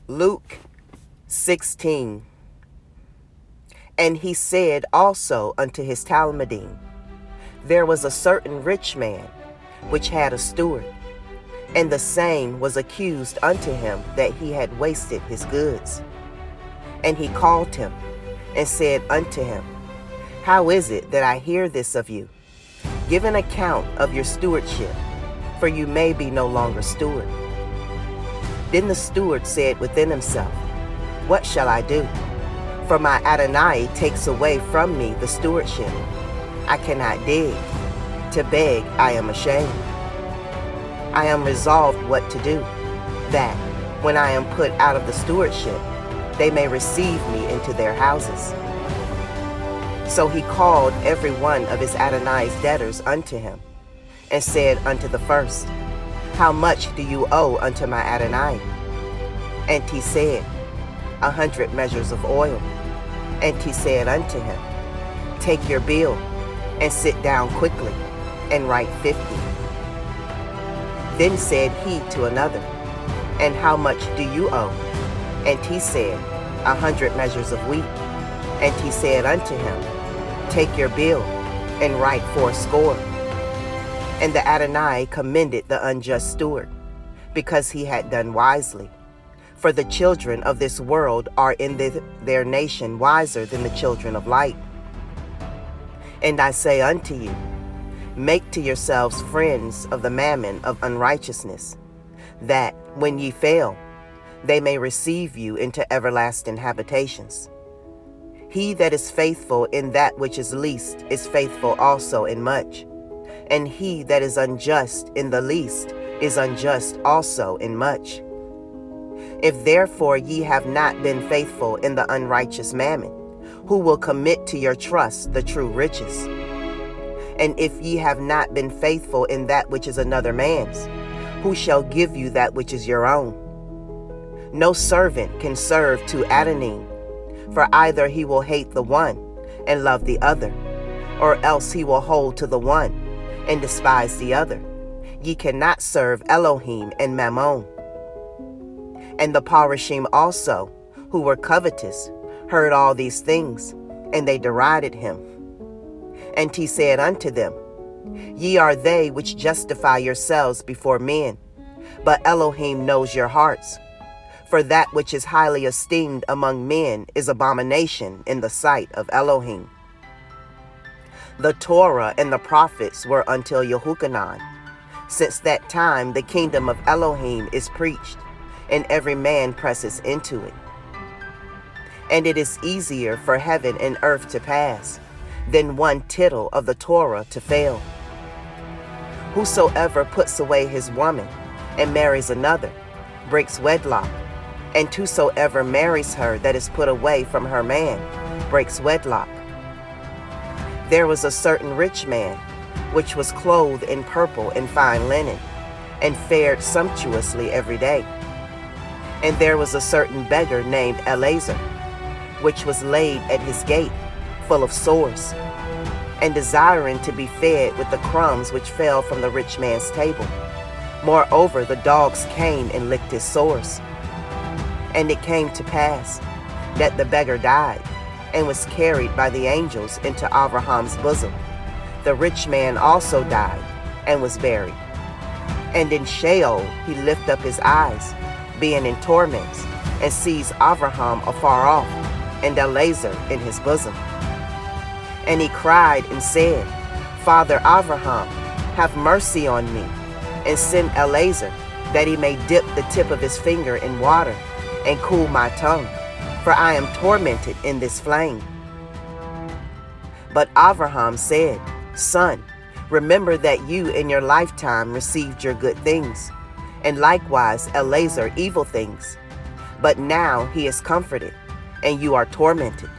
Luke 16. And he said also unto his Talmudim, there was a certain rich man, which had a steward, and the same was accused unto him that he had wasted his goods. And he called him, and said unto him, how is it that I hear this of you? Give an account of your stewardship, for you may be no longer steward. Then the steward said within himself, what shall I do? For my Adonai takes away from me the stewardship. I cannot dig. To beg I am ashamed. I am resolved what to do, that, when I am put out of the stewardship, they may receive me into their houses. So he called every one of his Adonai's debtors unto him, and said unto the first, how much do you owe unto my Adonai? And he said, 100 measures of oil. And he said unto him, take your bill, and sit down quickly, and write 50. Then said he to another, and how much do you owe? And he said, 100 measures of wheat. And he said unto him, take your bill, and write 80. And the Adonai commended the unjust steward, because he had done wisely. For the children of this world are in their nation wiser than the children of light. And I say unto you, make to yourselves friends of the mammon of unrighteousness, that, when ye fail, they may receive you into everlasting habitations. He that is faithful in that which is least is faithful also in much, and he that is unjust in the least is unjust also in much. If therefore ye have not been faithful in the unrighteous mammon, who will commit to your trust the true riches? And if ye have not been faithful in that which is another man's, who shall give you that which is your own? No servant can serve two Adonai, for either he will hate the one and love the other, or else he will hold to the one and despise the other. Ye cannot serve Elohim and Mammon. And the Parashim also, who were covetous, heard all these things, and they derided him. And he said unto them, ye are they which justify yourselves before men, but Elohim knows your hearts. For that which is highly esteemed among men is abomination in the sight of Elohim. The Torah and the prophets were until Yehochanan. Since that time the kingdom of Elohim is preached, and every man presses into it. And it is easier for heaven and earth to pass than one tittle of the Torah to fail. Whosoever puts away his woman and marries another breaks wedlock, and whosoever marries her that is put away from her man breaks wedlock. There was a certain rich man, which was clothed in purple and fine linen, and fared sumptuously every day. And there was a certain beggar named Elazar, which was laid at his gate, full of sores, and desiring to be fed with the crumbs which fell from the rich man's table. Moreover, the dogs came and licked his sores. And it came to pass that the beggar died, and was carried by the angels into Abraham's bosom. The rich man also died, and was buried. And in Sheol he lifted up his eyes, being in torments, and sees Abraham afar off, and Elazar in his bosom. And he cried and said, Father Abraham, have mercy on me, and send Elazar, that he may dip the tip of his finger in water, and cool my tongue, for I am tormented in this flame. But Abraham said, Son, remember that you in your lifetime received your good things, and likewise Elazar evil things. But now he is comforted, and you are tormented.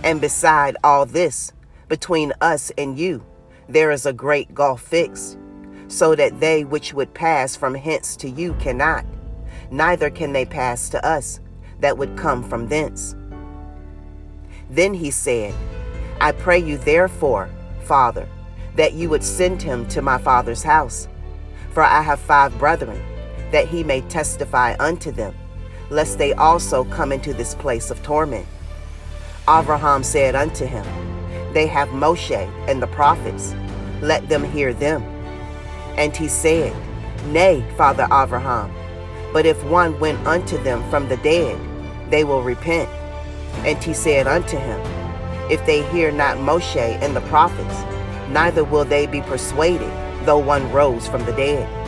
And beside all this, between us and you, there is a great gulf fixed, so that they which would pass from hence to you cannot, neither can they pass to us that would come from thence. Then he said, I pray you therefore, Father, that you would send him to my father's house. For I have 5 brethren, that he may testify unto them, lest they also come into this place of torment. Abraham said unto him, They have Moshe and the prophets, let them hear them. And he said, Nay, Father Abraham, but if one went unto them from the dead, they will repent. And he said unto him, If they hear not Moshe and the prophets, neither will they be persuaded, though one rose from the dead.